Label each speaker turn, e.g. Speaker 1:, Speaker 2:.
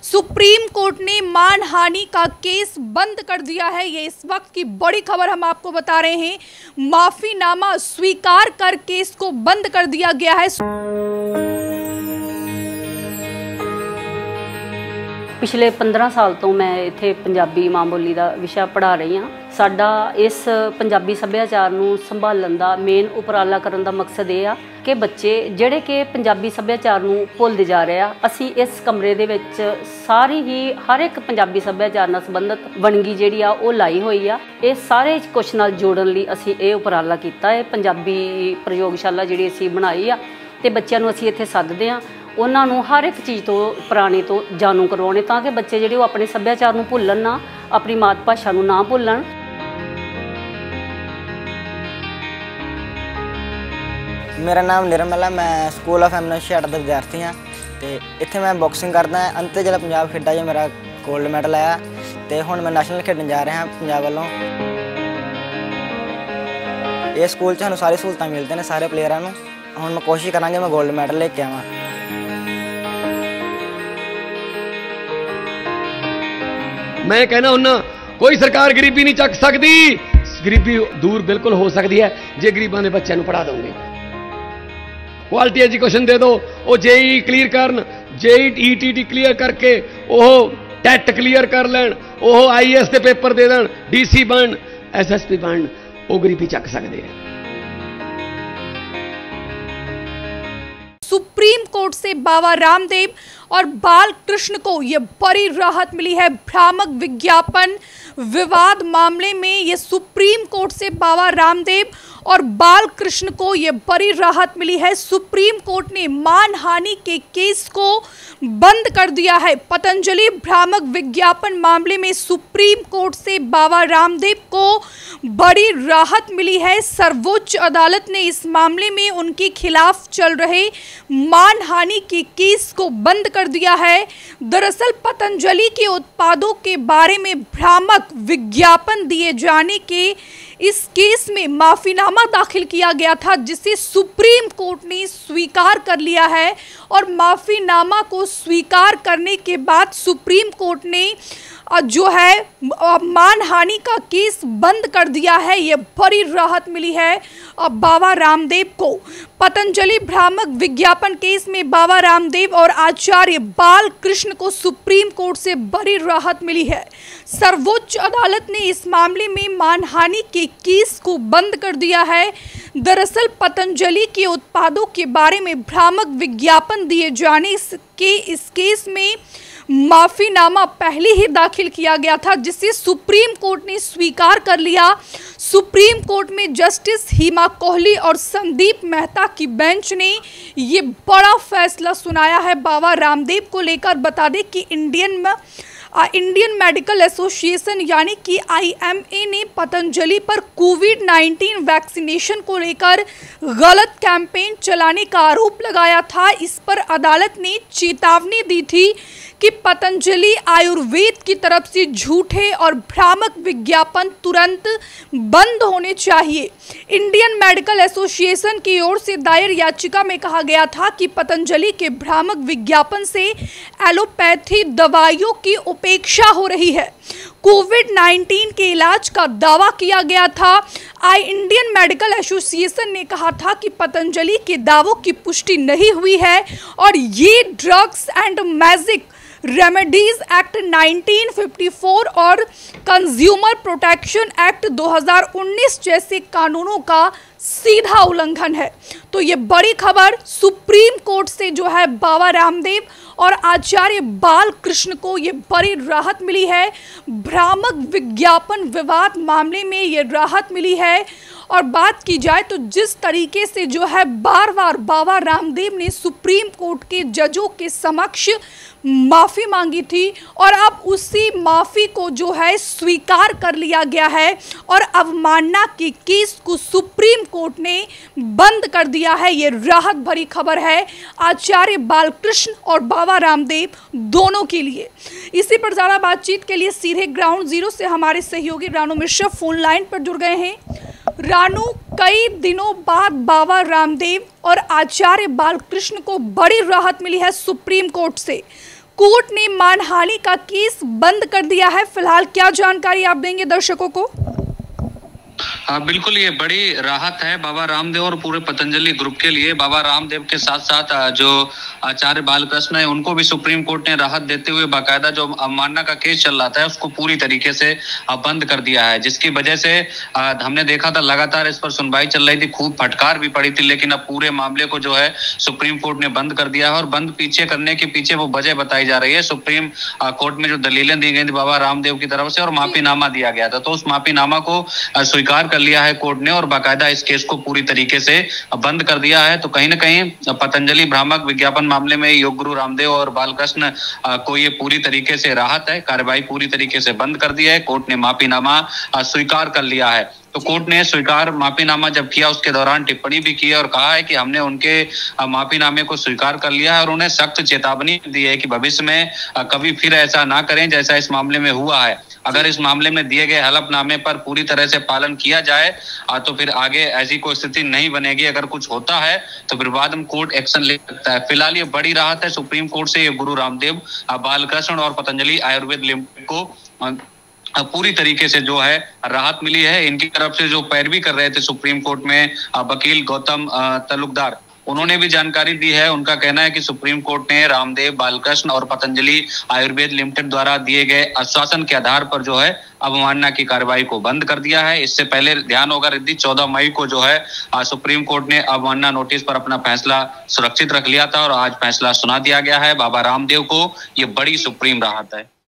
Speaker 1: Supreme court ने मानहानि का केस बंद कर दिया है। ये इस वक्त की बड़ी खबर हम आपको बता रहे हैं। माफीनामा स्वीकार कर केस को बंद कर दिया गया है।
Speaker 2: पिछले 15 साल तो मैं इत्थे पंजाबी मां बोली का विषय पढ़ा रही हाँ। साडा इस पंजाबी सभ्याचार नूं संभालण दा मेन उपराला करन दा मकसद ये आ कि बच्चे जिहड़े कि पंजाबी सभ्याचार नूं भुलदे जा रहे आ, असीं इस कमरे दे विच सारी ही हर एक पंजाबी सभ्याचार नाल संबंधित वणगी जिहड़ी आ ओह लाई होई आ। इह सारे कुछ नाल जोड़न लई असीं इह उपराला कीता है। पंजाबी प्रयोगशाला जिहड़ी असीं बनाई आ ते बच्चों नूं असीं इत्थे सੱदਦੇ आ। ਉਹਨਾਂ ਨੂੰ हर एक चीज़ तो पुराने तो जानू करवाने ताकि बच्चे ਜਿਹੜੇ ਉਹ ਆਪਣੇ ਸੱਭਿਆਚਾਰ ਨੂੰ ਭੁੱਲਣ ਨਾ, ਆਪਣੀ ਮਾਤ ਭਾਸ਼ਾ ਨੂੰ ਨਾ ਭੁੱਲਣ।
Speaker 3: मेरा नाम निर्मल है। मैं स्कूल ऑफ एमएनएस हुशियारपुर का विद्यार्थी हाँ। तो इत्थे मैं बॉक्सिंग करदा अंत जिला पंजाब खेडा जो मेरा गोल्ड मैडल आया तो हुण मैं नैशनल खेडन जा रहा पंजाब वालों। ये स्कूल सानू सारी सहूलतां मिलती हैं सारे प्लेयरां नूं। हुण मैं कोशिश करांगे मैं गोल्ड मैडल लेके आवां।
Speaker 4: मैं कहना हुन्ना कोई सरकार गरीबी नहीं चक सकती। गरीबी दूर बिल्कुल हो सकती है जे गरीबां दे बच्चों नूं पढ़ा दोगे। क्वालिटी एजुकेशन दे दो, वो जेई क्लीयर करन, जेई ईटीटी क्लीयर करके वो टैट क्लीयर कर लैन, वो आईएएस के पेपर दे देन, डीसी बन, एसएसपी बन, वो गरीबी चक सकते हैं।
Speaker 1: सुप्रीम कोर्ट से बाबा रामदेव और बाल कृष्ण को यह बड़ी राहत मिली है। भ्रामक विज्ञापन विवाद मामले में ये सुप्रीम कोर्ट से बाबा रामदेव और बाल कृष्ण को यह बड़ी राहत मिली है। सुप्रीम कोर्ट ने मानहानि के केस को बंद कर दिया है। पतंजलि भ्रामक विज्ञापन मामले में सुप्रीम कोर्ट से बाबा रामदेव को बड़ी राहत मिली है। सर्वोच्च अदालत ने इस मामले में उनके खिलाफ चल रहे मानहानि के केस को बंद कर दिया है। दरअसल पतंजलि के उत्पादों के बारे में भ्रामक विज्ञापन दिए जाने के इस केस में माफीनामा दाखिल किया गया था, जिसे सुप्रीम कोर्ट ने स्वीकार कर लिया है। और माफीनामा को स्वीकार करने के बाद सुप्रीम कोर्ट ने जो है मानहानि का केस बंद कर दिया है। ये बड़ी राहत मिली है बाबा रामदेव को। पतंजलि भ्रामक विज्ञापन केस में बाबा रामदेव और आचार्य बाल कृष्ण को सुप्रीम कोर्ट से बड़ी राहत मिली है। सर्वोच्च अदालत ने इस मामले में मानहानि के केस को बंद कर दिया है। दरअसल पतंजलि के उत्पादों के बारे में भ्रामक विज्ञापन दिए जाने के इस केस में माफीनामा पहले ही दाखिल किया गया था, जिसे सुप्रीम कोर्ट ने स्वीकार कर लिया। सुप्रीम कोर्ट में जस्टिस हिमा कोहली और संदीप मेहता की बेंच ने ये बड़ा फैसला सुनाया है बाबा रामदेव को लेकर। बता दें कि इंडियन मेडिकल एसोसिएशन यानी कि IMA ने पतंजलि पर कोविड-19 वैक्सीनेशन को लेकर गलत कैंपेन चलाने का आरोप लगाया था। इस पर अदालत ने चेतावनी दी थी कि पतंजलि आयुर्वेद की तरफ से झूठे और भ्रामक विज्ञापन तुरंत बंद होने चाहिए। इंडियन मेडिकल एसोसिएशन की ओर से दायर याचिका में कहा गया था कि पतंजलि के भ्रामक विज्ञापन से एलोपैथी दवाइयों की उपेक्षा हो रही है। कोविड-19 के इलाज का दावा किया गया था। इंडियन मेडिकल एसोसिएशन ने कहा था कि पतंजलि के दावों की पुष्टि नहीं हुई है और ये drugs and magic remedies act 1954 और कंज्यूमर प्रोटेक्शन एक्ट 2019 जैसे कानूनों का सीधा उल्लंघन है। तो ये बड़ी खबर सुप्रीम कोर्ट से जो है बाबा रामदेव और आचार्य बाल कृष्ण को ये बड़ी राहत मिली है। भ्रामक विज्ञापन विवाद मामले में ये राहत मिली है। और बात की जाए तो जिस तरीके से जो है बार बार बाबा रामदेव ने सुप्रीम कोर्ट के जजों के समक्ष माफ़ी मांगी थी और अब उसी माफ़ी को जो है स्वीकार कर लिया गया है और अवमानना के केस को सुप्रीम कोर्ट ने बंद कर दिया है। ये राहत भरी खबर है आचार्य बालकृष्ण और बाबा रामदेव दोनों के लिए। इसी पर ज़्यादा बातचीत के लिए सीधे ग्राउंड जीरो से हमारे सहयोगी रानू मिश्रा फोन लाइन पर जुड़ गए हैं। रानू, कई दिनों बाद बाबा रामदेव और आचार्य बालकृष्ण को बड़ी राहत मिली है सुप्रीम कोर्ट से। कोर्ट ने मानहानि का केस बंद कर दिया है। फिलहाल क्या जानकारी आप देंगे दर्शकों को?
Speaker 5: बिल्कुल, ये बड़ी राहत है बाबा रामदेव और पूरे पतंजलि ग्रुप के लिए। बाबा रामदेव के साथ साथ जो आचार्य बालकृष्ण है उनको भी सुप्रीम कोर्ट ने राहत देते हुए बाकायदा जो अवमानना का केस चल रहा था उसको पूरी तरीके से बंद कर दिया है, जिसकी वजह से हमने देखा था लगातार इस पर सुनवाई चल रही थी, खूब फटकार भी पड़ी थी, लेकिन अब पूरे मामले को जो है सुप्रीम कोर्ट ने बंद कर दिया है। और बंद पीछे करने के पीछे वो वजह बताई जा रही है, सुप्रीम कोर्ट में जो दलीलें दी गई थी बाबा रामदेव की तरफ से और माफीनामा दिया गया था, तो उस माफीनामा को स्वीकार कर लिया है कोर्ट ने और बाकायदा इस केस को पूरी तरीके से बंद कर दिया है। तो कहीं ना कहीं पतंजलि भ्रामक विज्ञापन मामले में योग गुरु रामदेव और बालकृष्ण को ये पूरी तरीके से राहत है, कार्रवाई पूरी तरीके से बंद कर दी है। कोर्ट ने माफीनामा स्वीकार कर लिया है। तो कोर्ट ने स्वीकार माफीनामा जब किया उसके दौरान टिप्पणी भी की है और कहा है कि हमने उनके माफीनामे को स्वीकार कर लिया है और उन्हें सख्त चेतावनी दी है कि भविष्य में कभी फिर ऐसा ना करें जैसा इस मामले में हुआ है। अगर इस मामले में दिए गए हलफनामे पर पूरी तरह से पालन किया जाए तो फिर आगे ऐसी कोई स्थिति नहीं बनेगी। अगर कुछ होता है तो फिर बाद में कोर्ट एक्शन ले सकता है। फिलहाल ये बड़ी राहत है सुप्रीम कोर्ट से। ये गुरु रामदेव, बालकृष्ण और पतंजलि आयुर्वेद लिमिटेड को पूरी तरीके से जो है राहत मिली है। इनकी तरफ से जो पैरवी कर रहे थे सुप्रीम कोर्ट में वकील गौतम तलुकदार, उन्होंने भी जानकारी दी है। उनका कहना है कि सुप्रीम कोर्ट ने रामदेव, बालकृष्ण और पतंजलि आयुर्वेद लिमिटेड द्वारा दिए गए आश्वासन के आधार पर जो है अवमानना की कार्रवाई को बंद कर दिया है। इससे पहले ध्यान होगा रिद्धि 14 मई को जो है सुप्रीम कोर्ट ने अवमानना नोटिस पर अपना फैसला सुरक्षित रख लिया था और आज फैसला सुना दिया गया है। बाबा रामदेव को ये बड़ी सुप्रीम राहत है।